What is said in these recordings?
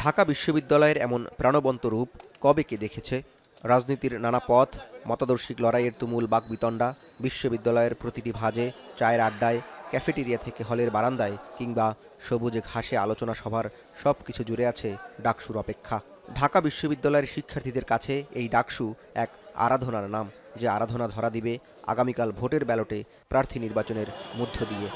ঢাকা বিশ্ববিদ্যালয়ের এমন প্রাণবন্ত রূপ কবে কে দেখেছে? রাজনীতির নানা পথ, মতাদর্শিক লড়াইয়ের তুমুল বাকবিতণ্ডা, বিশ্ববিদ্যালয়ের প্রতিটি ভাঁজে, চায়ের আড্ডায়, ক্যাফেটেরিয়া থেকে হলের বারান্দায় কিংবা সবুজে ঘাসে আলোচনা সভার সবকিছু জুড়ে আছে ডাকসুর অপেক্ষা। ঢাকা বিশ্ববিদ্যালয়ের শিক্ষার্থীদের কাছে এই ডাকসু এক আরাধনার নাম, যে আরাধনা ধরা দিবে আগামীকাল ভোটের ব্যালটে প্রার্থী নির্বাচনের মধ্য দিয়ে।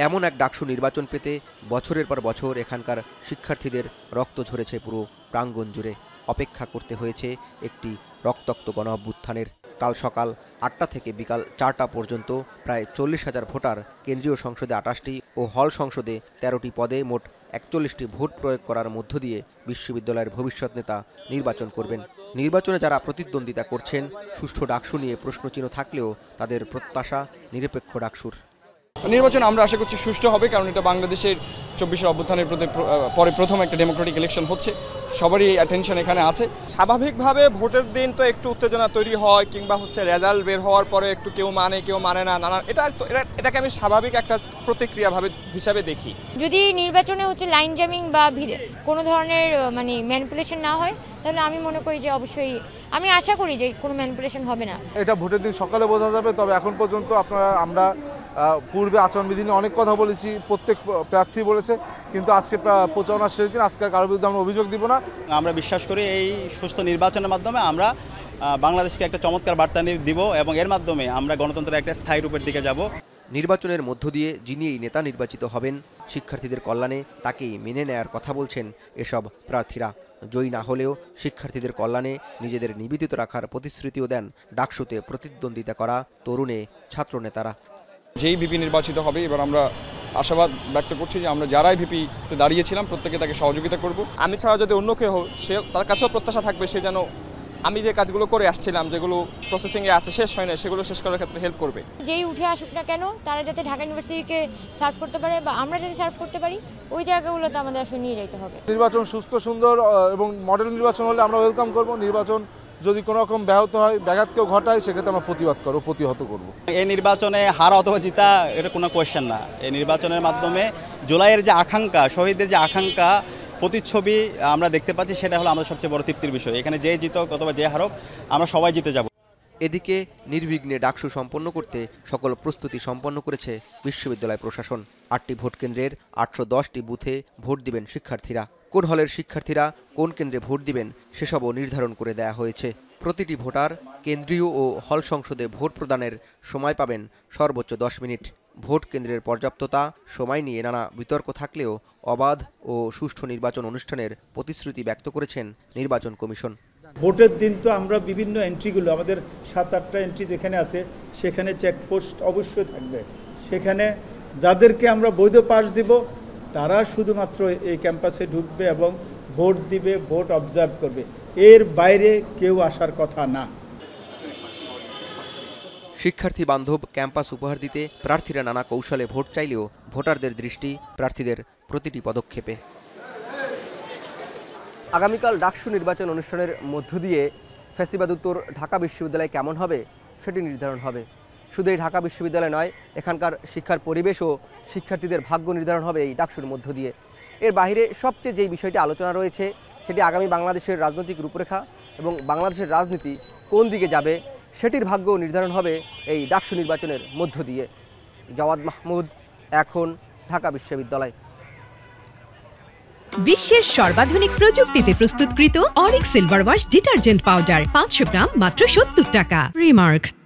এমন এক ডাকসু নির্বাচন পেতে বছরের পর বছর এখানকার শিক্ষার্থীদের রক্ত ঝরেছে পুরো প্রাঙ্গণ জুড়ে। অপেক্ষা করতে হয়েছে একটি রক্তাক্ত গণঅভ্যুত্থানের। কাল সকাল ৮টা থেকে বিকাল ৪টা পর্যন্ত প্রায় ৪০,০০০ ভোটার কেন্দ্রীয় সংসদে ২৮টি ও হল সংসদে ১৩টি পদে মোট ৪১টি ভোট প্রয়োগ করার মধ্য দিয়ে বিশ্ববিদ্যালয়ের ভবিষ্যৎ নেতা নির্বাচন করবেন। নির্বাচনে যারা প্রতিদ্বন্দ্বিতা করছেন, সুষ্ঠু ডাকসু নিয়ে প্রশ্নচিহ্ন থাকলেও তাদের প্রত্যাশা নিরপেক্ষ ডাকসুর। নির্বাচন আমরা আশা করছি সুষ্ঠু হবে, কারণ এটা বাংলাদেশের ২৪ অভ্যুত্থানের পরে প্রথম একটা ডেমোক্রেটিক ইলেকশন হচ্ছে, সবারই অ্যাটেনশন এখানে আছে। স্বাভাবিকভাবে ভোটের দিন তো একটু উত্তেজনা তৈরি হয়, কিংবা রেজাল্ট বের হওয়ার পরে একটু কেউ মানে না, এটাকে আমি স্বাভাবিক একটা প্রতিক্রিয়া হিসাবে দেখি। যদি নির্বাচনে লাইন জামিং বা কোনো ধরনের ম্যানিপুলেশন না হয়, তাহলে আমি মনে করি যে অবশ্যই আমি আশা করি যে কোনো ম্যানিপুলেশন হবে না। এটা ভোটের দিন সকালে বোঝা যাবে। তবে এখন পর্যন্ত আমরা পূর্বে আচরণবিধি নিয়ে অনেক কথা বলেছি, প্রত্যেক প্রার্থী বলেছে, কিন্তু আজকে প্রচারণার শেষ দিন, আজকে কারোর বিরুদ্ধে আমরা অভিযোগ দিব না। আমরা বিশ্বাস করি এই সুস্থ নির্বাচনের মাধ্যমে আমরা বাংলাদেশকে একটা চমৎকার বার্তা দিব এবং এর মাধ্যমে আমরা গণতন্ত্রের একটা স্থায়ী রূপের দিকে যাব। নির্বাচনের মধ্য দিয়ে যিনি এই নেতা নির্বাচিত হবেন, শিক্ষার্থীদের কল্যাণে তাকেই মেনে নেয়ার কথা বলছেন এসব প্রার্থীরা। জয়ী না হলেও শিক্ষার্থীদের কল্যাণে নিজেদের নিবেদিত রাখার প্রতিশ্রুতিও দেন ডাকসুতে প্রতিদ্বন্দ্বিতা করা তরুণে ছাত্র নেতারা। যেই ভিপি নির্বাচিত হবে, এবার আমরা আশাবাদ ব্যক্ত করছি যে আমরা যারাই ভিপিতে দাঁড়িয়েছিলাম প্রত্যেকে তাকে সহযোগিতা করব। আমি ছাড়া যদি অন্য কেউ হোক, সে তার কাছেও প্রত্যাশা থাকবে সে যেন আমি যে কাজগুলো করে আসছিলাম, যেগুলো প্রসেসিংয়ে আছে, শেষ হয় না, সেগুলো শেষ করার ক্ষেত্রে হেল্প করবে। যেই উঠে আসুক না কেন, তারা যাতে ঢাকা ইউনিভার্সিটিকে সার্ভ করতে পারে বা আমরা যাতে সার্ভ করতে পারি, ওই জায়গাগুলোতে আমাদের আসলে নিয়ে যেতে হবে। নির্বাচন সুস্থ, সুন্দর এবং মডেল নির্বাচন হলে আমরা ওয়েলকাম করব। নির্বাচন যদি কোনো রকম ব্যাহত হয়, ব্যাঘাত কেউ ঘটায়, সেক্ষেত্রে আমরা প্রতিহত করব। এই নির্বাচনে হারা অথবা জিতা এটা কোনো কোয়েশ্চেন না। এই নির্বাচনের মাধ্যমে জুলাইয়ের যে আকাঙ্ক্ষা, শহীদদের যে আকাঙ্ক্ষা প্রতিচ্ছবি আমরা দেখতে পাচ্ছি, সেটা হলো আমাদের সবচেয়ে বড় তৃপ্তির বিষয়। এখানে যে জিতক অথবা যে হারক, আমরা সবাই জিতে যাব। এদিকে নির্বিঘ্নে ডাকসু সম্পন্ন করতে সকল প্রস্তুতি সম্পন্ন করেছে বিশ্ববিদ্যালয় প্রশাসন। 8টি ভোট কেন্দ্রের 810টি বুথে ভোট দিবেন শিক্ষার্থীরা। কোন হলের শিক্ষার্থীরা কোন কেন্দ্রে ভোট দিবেন সেসবও নির্ধারণ করে দেয়া হয়েছে। প্রতিটি ভোটার কেন্দ্রীয় ও হল সংসদে ভোট প্রদানের সময় পাবেন সর্বোচ্চ 10 মিনিট। ভোট কেন্দ্রের পর্যাপ্ততা, সময় নিয়ে নানা বিতর্ক থাকলেও অবাধ ও সুষ্ঠু নির্বাচন অনুষ্ঠানের প্রতিশ্রুতি ব্যক্ত করেছেন নির্বাচন কমিশন। ভোটের দিন তো আমরা বিভিন্ন এন্ট্রিগুলো, আমাদের 7-8টা এন্ট্রি যেখানে আছে, সেখানে চেকপোস্ট অবশ্যই থাকবে। সেখানে যাদেরকে আমরা বৈধ পাস দিব, তারা শুধুমাত্র এই ক্যাম্পাসে ঢুকবে এবং ভোট দিবে, ভোট অবজার্ভ করবে। এর বাইরে কেউ আসার কথা না। শিক্ষার্থী বান্ধব ক্যাম্পাস উপহার দিতে প্রার্থীরা নানা কৌশলে ভোট চাইলেও ভোটারদের দৃষ্টি প্রার্থীদের প্রতিটি পদক্ষেপে। আগামীকাল ডাকসু নির্বাচন অনুষ্ঠানের মধ্য দিয়ে ফ্যাসিবাদ উত্তর ঢাকা বিশ্ববিদ্যালয় কেমন হবে সেটি নির্ধারণ হবে। শুধু এই ঢাকা বিশ্ববিদ্যালয় নয়, এখানকার শিক্ষার পরিবেশ ও শিক্ষার্থীদের ভাগ্য নির্ধারণ হবে এই ডাকসুর মধ্য দিয়ে। এর বাইরে সবচেয়ে যেই বিষয়টি আলোচনা রয়েছে, সেটি আগামী বাংলাদেশের রাজনৈতিক রূপরেখা এবং বাংলাদেশের রাজনীতি কোন দিকে যাবে সেটির ভাগ্য নির্ধারণ হবে এই ডাকসু নির্বাচনের মধ্য দিয়ে। জাওয়াদ মাহমুদ, এখন, ঢাকা বিশ্ববিদ্যালয়। বিশ্বের সর্বাধুনিক প্রযুক্তিতে প্রস্তুতকৃত Arik silver wash detergent powder 500 গ্রাম মাত্র 70 টাকা। রিমার্ক।